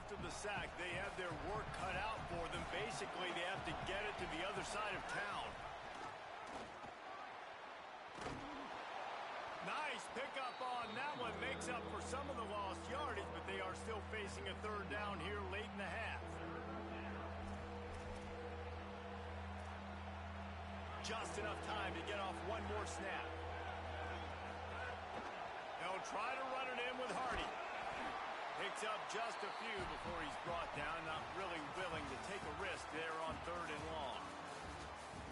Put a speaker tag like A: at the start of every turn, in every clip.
A: after the sack, they have their work cut out for them. Basically, they have to get it to the other side of town. Nice pickup on that one. Makes up for some of the lost yardage, but they are still facing a third down here late in the half. Just enough time to get off one more snap. They'll try to run it in with Hardy. Picks up just a few before he's brought down. Not really willing to take a risk there on 3rd and long.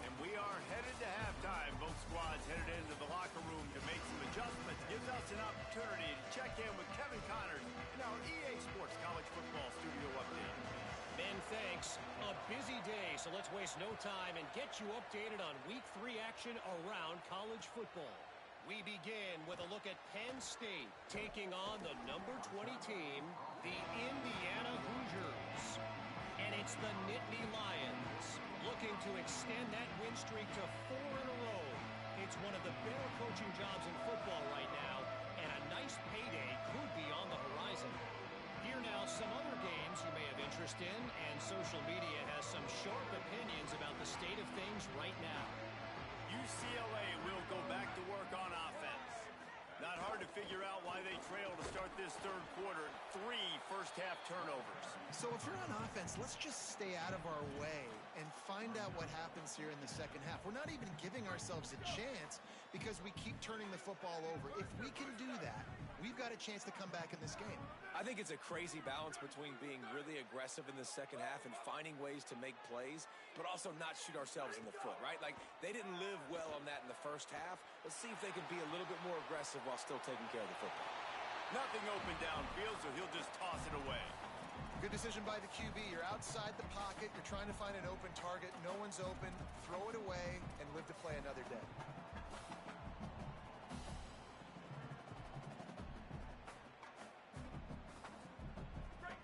A: And we are headed to halftime. Both squads headed into the locker room to make some adjustments. Gives us an opportunity to check in with Kevin Connors in our EA Sports College Football Studio Update.
B: Ben, thanks. A busy day, so let's waste no time and get you updated on Week 3 action around college football. We begin with a look at Penn State taking on the number 20 team, the Indiana Hoosiers. And it's the Nittany Lions looking to extend that win streak to 4 in a row. It's one of the better coaching jobs in football right now, and a nice payday could be on the horizon. Here now, some other games you may have interest in, and social media has some sharp opinions about the state of things right now.
A: UCLA will go back to work on offense. Not hard to figure out why they trail to start this third quarter. 3 first-half turnovers.
C: So if you're on offense, let's just stay out of our way and find out what happens here in the second half. We're not even giving ourselves a chance because we keep turning the football over. If we can do that, we've got a chance to come back in this game.
D: I think it's a crazy balance between being really aggressive in the second half and finding ways to make plays, but also not shoot ourselves in the foot, right? Like, they didn't live well on that in the first half. Let's see if they can be a little bit more aggressive while still taking care of the football.
A: Nothing open downfield, so he'll just toss it away.
C: Good decision by the QB. You're outside the pocket. You're trying to find an open target. No one's open. Throw it away and live to play another day.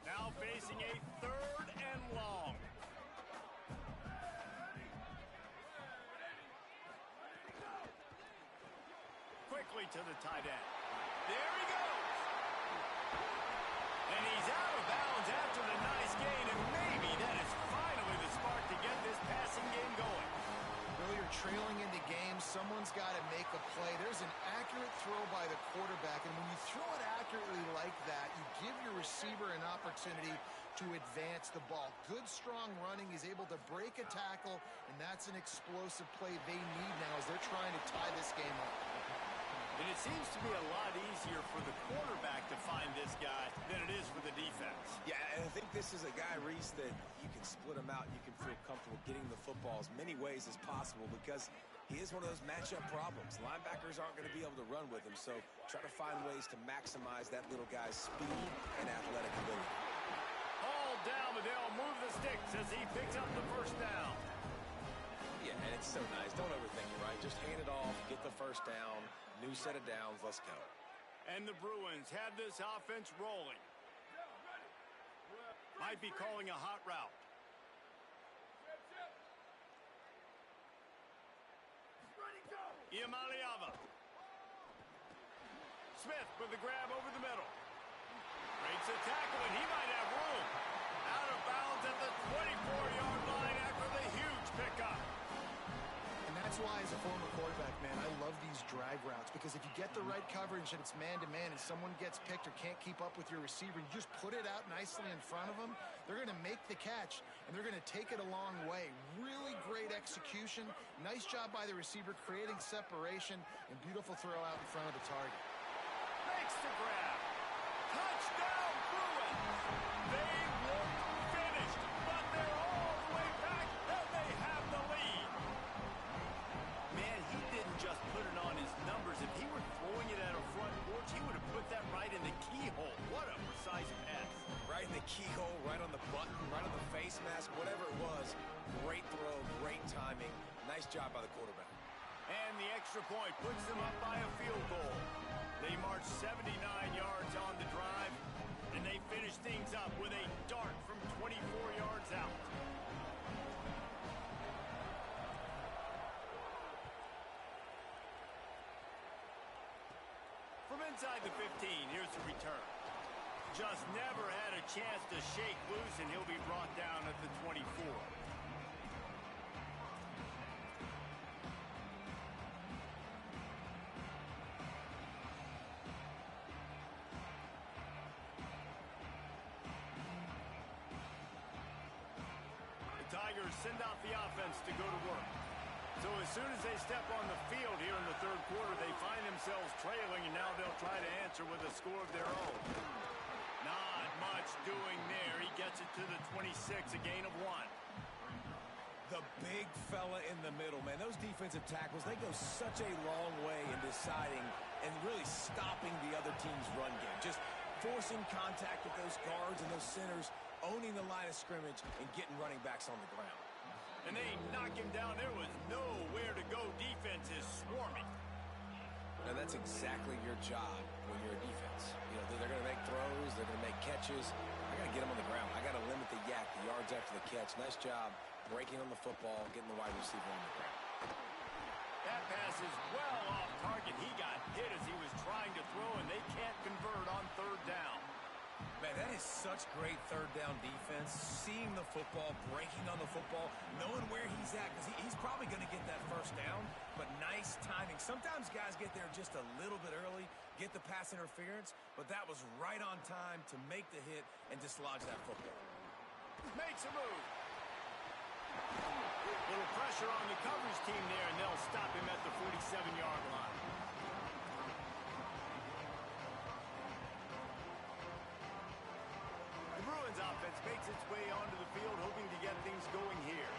A: Now facing a 3rd and long. Quickly to the tight end. There he goes. And he's out of bounds after the nice gain, and maybe that is finally the spark to get this passing game going.
C: Well, you're trailing into games. Someone's got to make a play. There's an accurate throw by the quarterback, and when you throw it accurately like that, you give your receiver an opportunity to advance the ball. Good, strong running. He's able to break a tackle, and that's an explosive play they need now as they're trying to tie this game up.
A: And it seems to be a lot easier for the quarterback to find this guy than it is for the defense.
D: Yeah, and I think this is a guy, Reese, that you can split him out. You can feel comfortable getting the football as many ways as possible because he is one of those matchup problems. Linebackers aren't going to be able to run with him, so try to find ways to maximize that little guy's speed and athletic ability.
A: All down, but they'll move the sticks as he picks up the first down.
D: Yeah, and it's so nice. Don't overthink it, right? Just hand it off, get the first down, new set of downs, let's go.
A: And the Bruins have this offense rolling. Might be calling a hot route. Iamaleava. Smith with the grab over the middle. Breaks a tackle, and he might have room. Out of bounds at the 24-yard line after the huge pickup.
C: And that's why, as a former quarterback, man, I love these drag routes because if you get the right coverage and it's man-to-man and someone gets picked or can't keep up with your receiver, you just put it out nicely in front of them, they're going to make the catch, and they're going to take it a long way. Really great execution. Nice job by the receiver creating separation and beautiful throw out in front of the target.
A: Makes the grab. Touchdown, Bruins! They look finished, but they're all the way back, and they have the lead. Man, he didn't just put it on his numbers. If he were throwing it at a front porch, he would have put that right in the keyhole. What a precise pass.
D: Right in the keyhole, right on the button, right on the face mask, whatever it was. Great throw, great timing. Nice job by the quarterback.
A: And the extra point puts them up by a field goal. They march 79 yards on the drive, and they finish things up with a dart from 24 yards out. From inside the 15, here's the return. just never had a chance to shake loose, and he'll be brought down at the 24. Tigers send out the offense to go to work. So as soon as they step on the field here in the third quarter, they find themselves trailing, and now they'll try to answer with a score of their own. Not much doing there. He gets it to the 26, a gain of 1.
D: The big fella in the middle, man. Those defensive tackles, they go such a long way in deciding and really stopping the other team's run game. Just forcing contact with those guards and those centers, owning the line of scrimmage, and getting running backs on the ground.
A: And they knock him down. There was nowhere to go. Defense is swarming.
D: Now, that's exactly your job when you're a defense. You know, they're going to make throws. They're going to make catches. I got to get them on the ground. I got to limit the yak, the yards after the catch. Nice job breaking on the football, getting the wide receiver on the ground.
A: That pass is well off target. He got hit as he was trying to throw, and they can't convert on third down.
D: Man, that is such great third down defense. Seeing the football, breaking on the football, knowing where he's at, because he's probably going to get that first down, but nice timing. Sometimes guys get there just a little bit early, get the pass interference, but that was right on time to make the hit and dislodge that football.
A: Makes a move. Little pressure on the coverage team there, and they'll stop him at the 47-yard line. Offense makes its way onto the field, hoping to get things going here.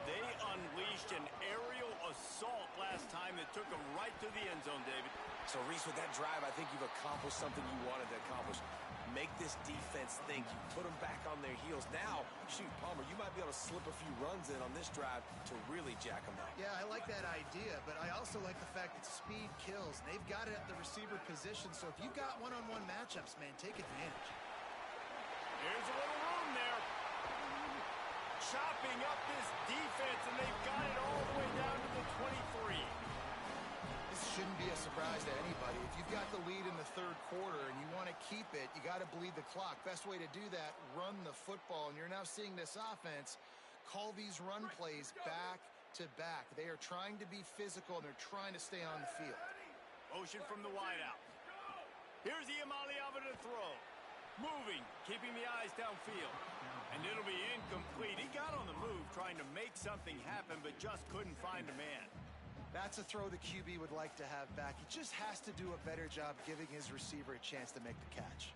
A: They unleashed an aerial assault last time that took them right to the end zone, David.
D: So, Reese, with that drive, I think you've accomplished something you wanted to accomplish. Make this defense think. You put them back on their heels. Now, shoot, Palmer, you might be able to slip a few runs in on this drive to really jack them up.
C: Yeah, I like that idea, but I also like the fact that speed kills. And they've got it at the receiver position, so if you've got one-on-one matchups, man, take advantage.
A: Here's a little room there. Chopping up this defense, and they've got it all the way down to the 23.
C: This shouldn't be a surprise to anybody. If you've got the lead in the third quarter and you want to keep it, you got to bleed the clock. Best way to do that, run the football. And you're now seeing this offense call these run plays back to back. They are trying to be physical, and they're trying to stay on the field.
A: Motion from the wideout. Here's Ncaa to throw. Moving, keeping the eyes downfield. And it'll be incomplete. He got on the move trying to make something happen, but just couldn't find a man.
C: That's a throw the QB would like to have back. He just has to do a better job giving his receiver a chance to make the catch.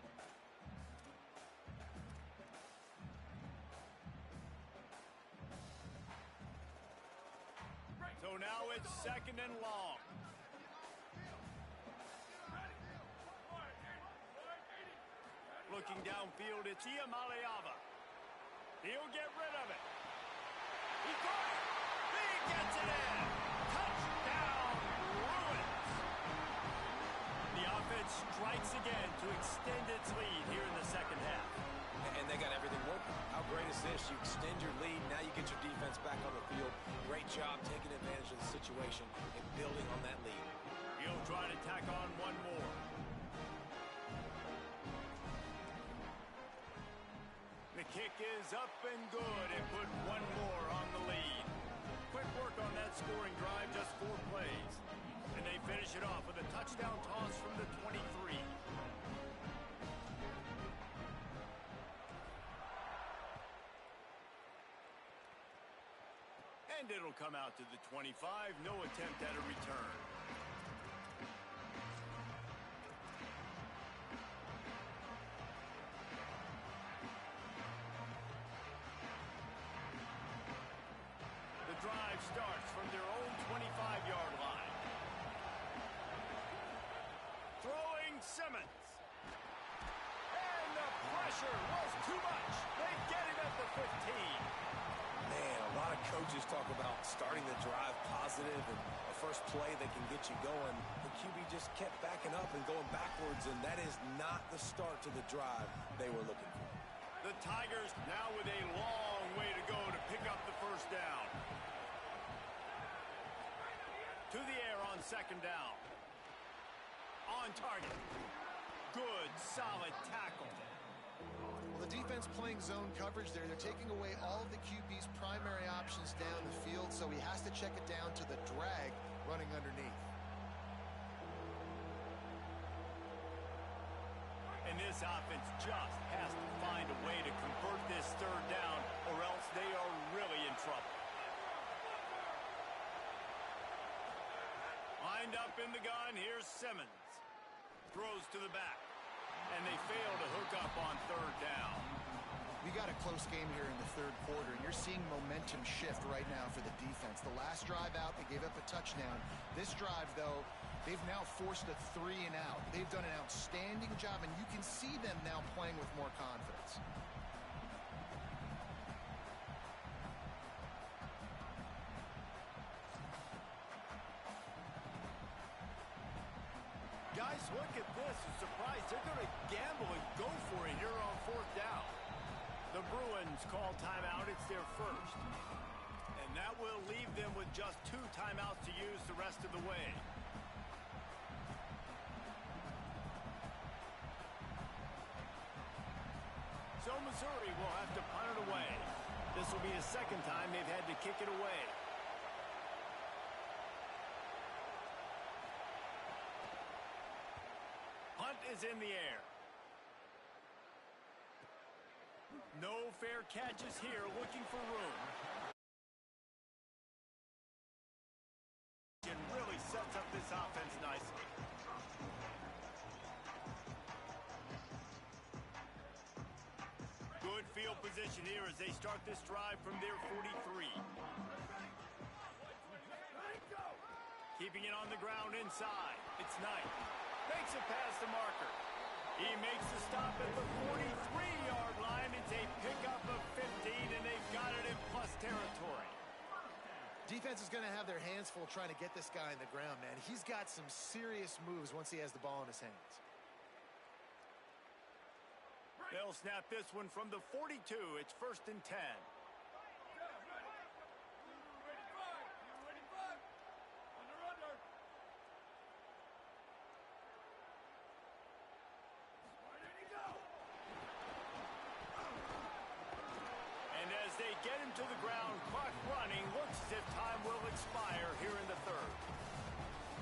A: So now it's second and long. Looking downfield, it's Ncaa. He'll get rid of it. He caught it. He gets it in. Touchdown, Bruins. The offense strikes again to extend its lead here in the second half.
D: And they got everything working. How great is this? You extend your lead. Now you get your defense back on the field. Great job taking advantage of the situation and building on that lead.
A: He'll try to tack on one more. The kick is up and good, and put one more on the lead. Quick work on that scoring drive, just 4 plays. And they finish it off with a touchdown toss from the 23. And it'll come out to the 25. No attempt at a return. Drive starts from their own 25-yard line. Throwing Simmons. And the pressure was too much. They get him at the 15.
D: Man, a lot of coaches talk about starting the drive positive and a first play that can get you going. The QB just kept backing up and going backwards, and that is not the start to the drive they were looking for.
A: The Tigers now with a long way to go to pick up the first down. To the air on second down. On target. Good, solid tackle.
C: defense playing zone coverage there. They're taking away all of the QB's primary options down the field, so he has to check it down to the drag running underneath.
A: And this offense just has to find a way to convert this third down, or else they are really in trouble. Lined up in the gun, here's Simmons. Throws to the back. And they fail to hook up on third down.
C: We got a close game here in the third quarter, and you're seeing momentum shift right now for the defense. The last drive out, they gave up a touchdown. This drive, though, they've now forced a 3 and out. They've done an outstanding job, and you can see them now playing with more confidence.
A: Guys, look at this. A surprise. They're going to gamble and go for it here on fourth down. The Bruins call timeout. It's their first. And that will leave them with just 2 timeouts to use the rest of the way. So Missouri will have to punt it away. This will be the second time they've had to kick it away. Punt is in the air. No fair catches here, looking for room. And really sets up this offense nicely. Good field position here as they start this drive from their 43. Keeping it on the ground inside. It's Knight. Makes it past the marker. He makes the stop at the 43-yard line. It's a pickup of 15, and they've got it in plus territory.
C: Defense is going to have their hands full trying to get this guy in the ground, man. He's got some serious moves once he has the ball in his hands.
A: They'll snap this one from the 42. It's 1st and 10. They get him to the ground, clock running, looks as if time will expire here in the third.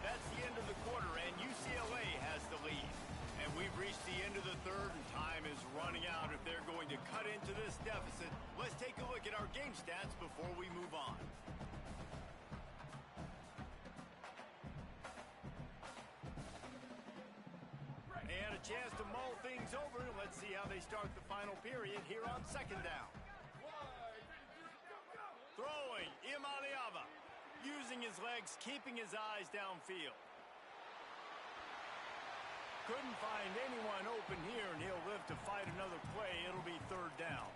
A: That's the end of the quarter, and UCLA has the lead. And we've reached the end of the third, and time is running out if they're going to cut into this deficit. Let's take a look at our game stats before we move on. They had a chance to mull things over. Let's see how they start the final period here on second down. Throwing, Ncaa, using his legs, keeping his eyes downfield. Couldn't find anyone open here, and he'll live to fight another play. It'll be third down.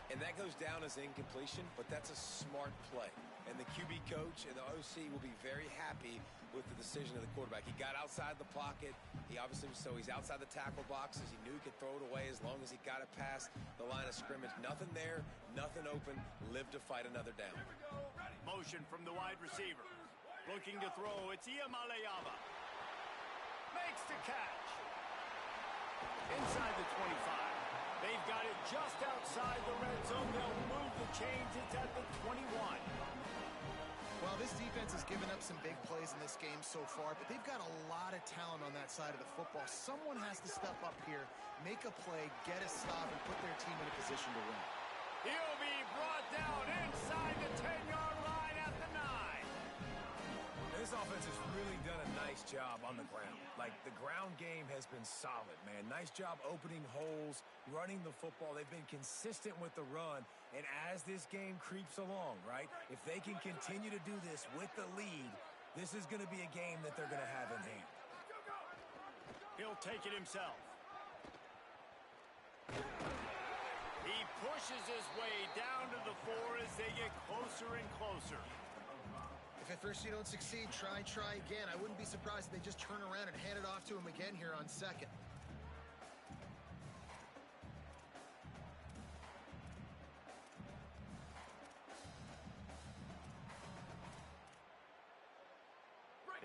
D: And that goes down as incompletion, but that's a smart play. And the QB coach and the OC will be very happy with the decision of the quarterback. He got outside the pocket. He obviously, so he's outside the tackle boxes. He knew he could throw it away as long as he got it past the line of scrimmage. Nothing there, nothing open. Live to fight another down.
A: Motion from the wide receiver. Looking to throw. It's Ncaa. Makes the catch. Inside the 25. They've got it just outside the red zone. They'll move the chains. It's at the 21.
C: Well, this defense has given up some big plays in this game so far, but they've got a lot of talent on that side of the football. Someone has to step up here, make a play, get a stop, and put their team in a position to win.
A: He'll be brought down inside the 10-yard line at the 9.
D: This offense has really done a nice job on the ground. Like, the ground game has been solid, man. Nice job opening holes, running the football. They've been consistent with the run. And as this game creeps along, right, if they can continue to do this with the lead, this is going to be a game that they're going to have in hand.
A: He'll take it himself. He pushes his way down to the 4 as they get closer and closer.
C: If at first you don't succeed, try again. I wouldn't be surprised if they just turn around and hand it off to him again here on second.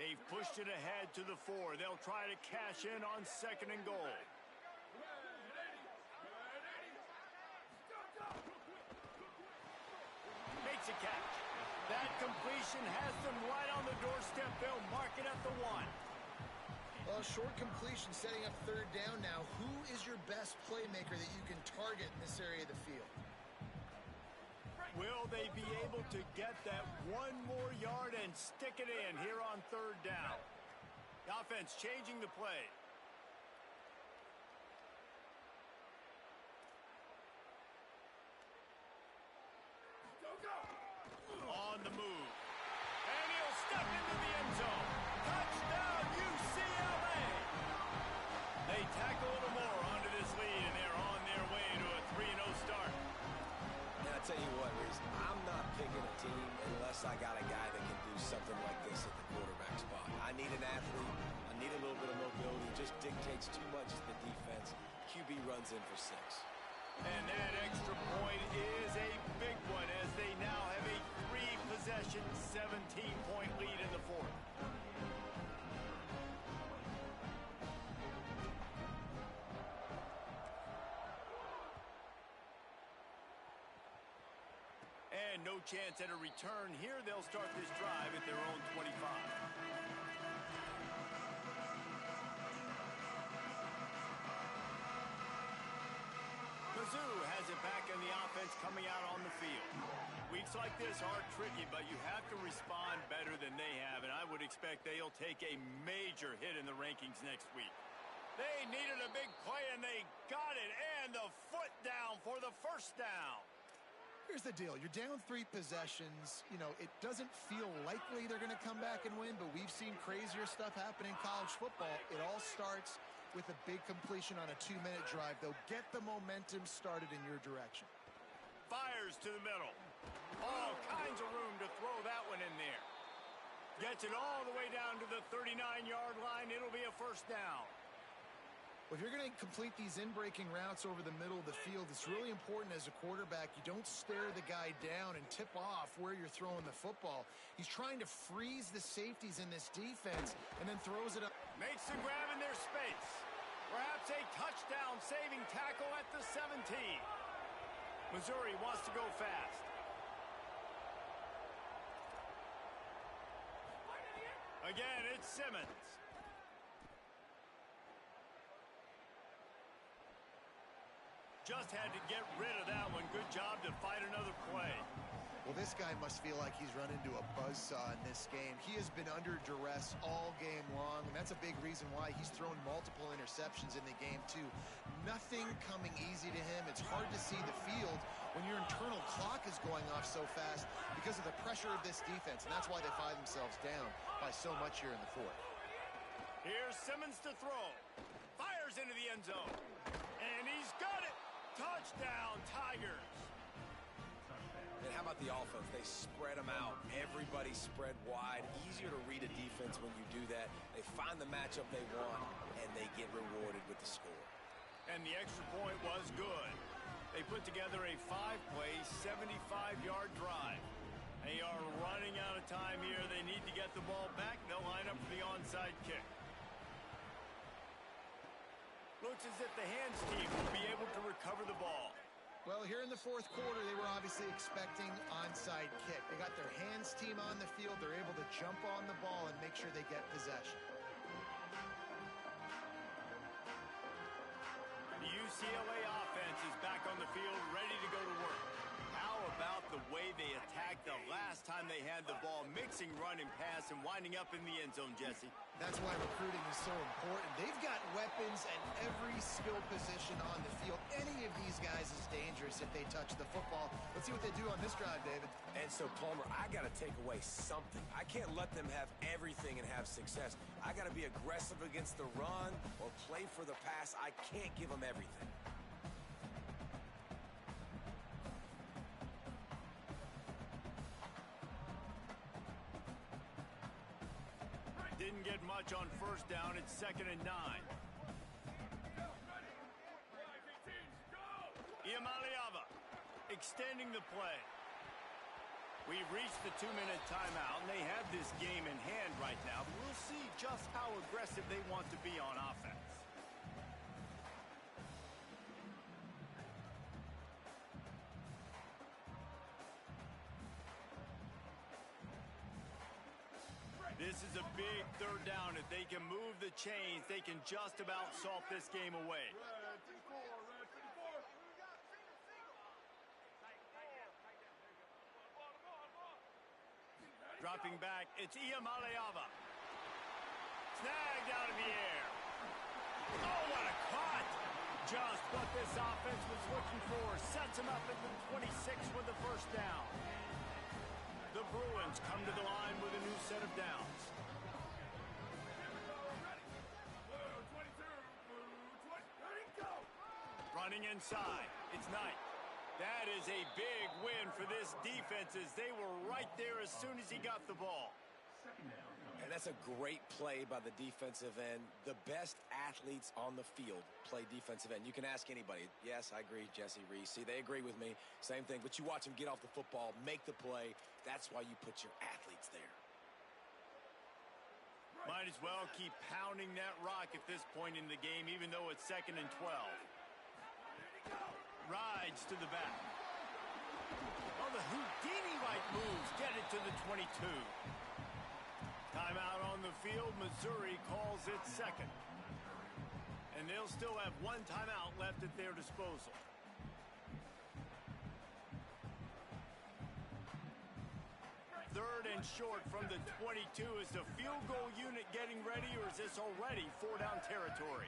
A: They've pushed it ahead to the 4. They'll try to cash in on 2nd and goal. completion has them right on the doorstep. They'll mark it at the 1.
C: Well, short completion setting up third down now. Who is your best playmaker that you can target in this area of the field?
A: Will they be able to get that one more yard and stick it in here on third down? The offense changing the play. On the move. And he'll step into the end zone. Touchdown, UCLA! They tack a little more onto this lead, and they're on their way to a 3-0 start.
D: And I tell you what, Reese, I'm not picking a team unless I got a guy that can do something like this at the quarterback spot. I need an athlete. I need a little bit of mobility. It just dictates too much to the defense. QB runs in for 6.
A: And that extra point is a big one as they now have a 3-possession, 17-point lead in the 4th. And no chance at a return here. They'll start this drive at their own 25. Mizzoo has it back in the offense coming out on the field. Weeks like this are tricky, but you have to respond better than they have, and I would expect they'll take a major hit in the rankings next week. They needed a big play, and they got it, and the foot down for the first down.
C: Here's the deal. You're down 3 possessions. You know, it doesn't feel likely they're going to come back and win, but we've seen crazier stuff happen in college football. It all starts with a big completion on a 2-minute drive. They'll get the momentum started in your direction.
A: Fires to the middle. All kinds of room to throw that one in there. Gets it all the way down to the 39-yard line. It'll be a first down.
C: Well, if you're going to complete these in-breaking routes over the middle of the field, it's really important as a quarterback you don't stare the guy down and tip off where you're throwing the football. He's trying to freeze the safeties in this defense and then throws it up.
A: Makes the grab in their space. Perhaps a touchdown-saving tackle at the 17. Missouri wants to go fast. Again, it's Simmons. Just had to get rid of that one. Good job to fight another play.
C: Well, this guy must feel like he's run into a buzzsaw in this game. He has been under duress all game long, and that's a big reason why he's thrown multiple interceptions in the game, too. Nothing coming easy to him. It's hard to see the field when your internal clock is going off so fast because of the pressure of this defense, and that's why they find themselves down by so much here in the 4th.
A: Here's Simmons to throw. Fires into the end zone. And he's got it. Touchdown, Tigers.
D: And how about the offense? They spread them out. Everybody spread wide. Easier to read a defense when you do that. They find the matchup they want, and they get rewarded with the score.
A: And the extra point was good. They put together a 5-play, 75-yard drive. They are running out of time here. They need to get the ball back. They'll line up for the onside kick. Looks as if the hands team will be able to recover the ball.
C: Well, here in the 4th quarter, they were obviously expecting onside kick. They got their hands team on the field. They're able to jump on the ball and make sure they get possession.
A: The UCLA offense is back on the field, ready to go to work. How about the way they attacked the last time they had the ball, mixing run and pass and winding up in the end zone, Jesse?
C: That's why recruiting is so important. They've got weapons at every skill position on the field. Any of these guys is dangerous if they touch the football. Let's see what they do on this drive, David.
D: And so, Palmer, I got to take away something. I can't let them have everything and have success. I got to be aggressive against the run or play for the pass. I can't give them everything.
A: Didn't get much on first down. It's 2nd and 9. Iamaleava extending the play. We've reached the 2-minute timeout, and they have this game in hand right now. But we'll see just how aggressive they want to be on offense. is a big third down. If they can move the chains, they can just about salt this game away. Dropping back, it's Ncaa. Snagged out of the air. Oh, what a cut! Just what this offense was looking for. Sets him up at the 26 with the first down. The Bruins come to the line with a new set of downs. Running inside, it's Knight. That is a big win for this defense as they were right there as soon as he got the ball.
D: And that's a great play by the defensive end. The best athletes on the field play defensive end. You can ask anybody. Yes, I agree, Jesse Reese. See, they agree with me. Same thing. But you watch them get off the football, make the play. That's why you put your athletes there.
A: Might as well keep pounding that rock at this point in the game, even though it's 2nd and 12. Rides to the back. Oh, the Houdini-like moves get it to the 22. Timeout on the field. Missouri calls it second. And they'll still have one timeout left at their disposal. Third and short from the 22. Is the field goal unit getting ready, or is this already 4-down territory?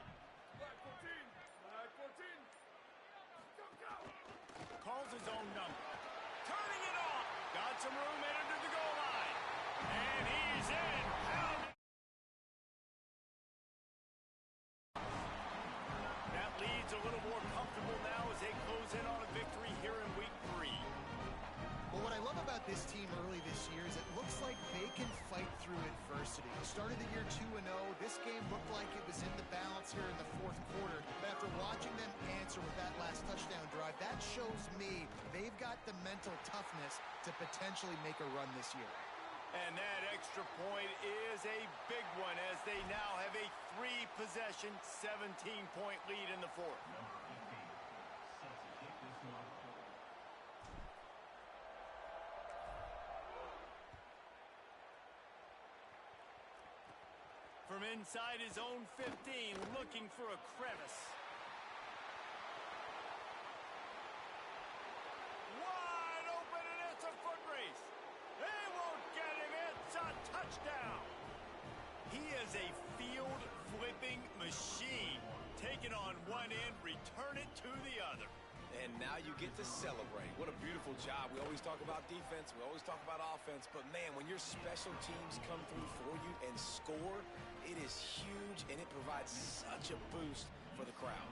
A: Calls his own number. Turning it off. Got some room, headed to the goal line. And he's in. That lead's a little more comfortable now as they close in on a victory here in week 3.
C: Well, what I love about this team early this year is it looks like they can fight through adversity. They started the year 2-0. This game looked like it was in the balance here in the 4th quarter. But after watching them answer with that last touchdown drive, that shows me they've got the mental toughness to potentially make a run this year.
A: And that extra point is a big one as they now have a 3-possession, 17-point lead in the 4th. From inside his own 15, looking for a crevice. Wide open, and it's a foot race. They won't get him. It's a touchdown. He is a field-flipping machine. Take it on one end, return it to the other.
D: And now you get to celebrate. What a beautiful job. We always talk about defense. We always talk about offense. But, man, when your special teams come through for you and score, it is huge, and it provides such a boost for the crowd.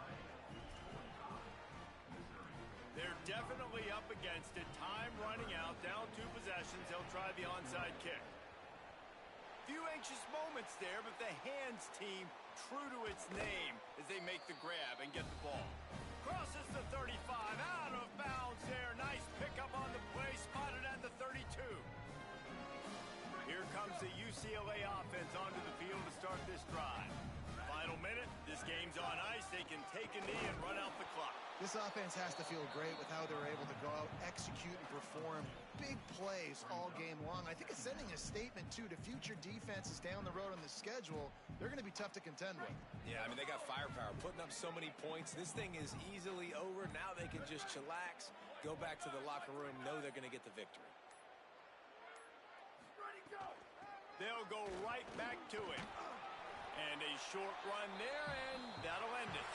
A: They're definitely up against it. Time running out. Down 2 possessions. They'll try the onside kick. Few anxious moments there, but the hands team true to its name as they make the grab and get the ball. Crosses the 35, out of bounds there. Nice pickup on the play, spotted at the 32. Here comes the UCLA offense onto the field to start this drive. Final minute, this game's on ice. They can take a knee and run out the clock.
C: This offense has to feel great with how they're able to go out, execute, and perform big plays all game long. I think it's sending a statement, too, to future defenses down the road on the schedule. They're going to be tough to contend with.
D: Yeah, I mean, they got firepower, putting up so many points. This thing is easily over. Now they can just chillax, go back to the locker room, know they're going to get the victory.
A: They'll go right back to him. And a short run there, and that'll end it.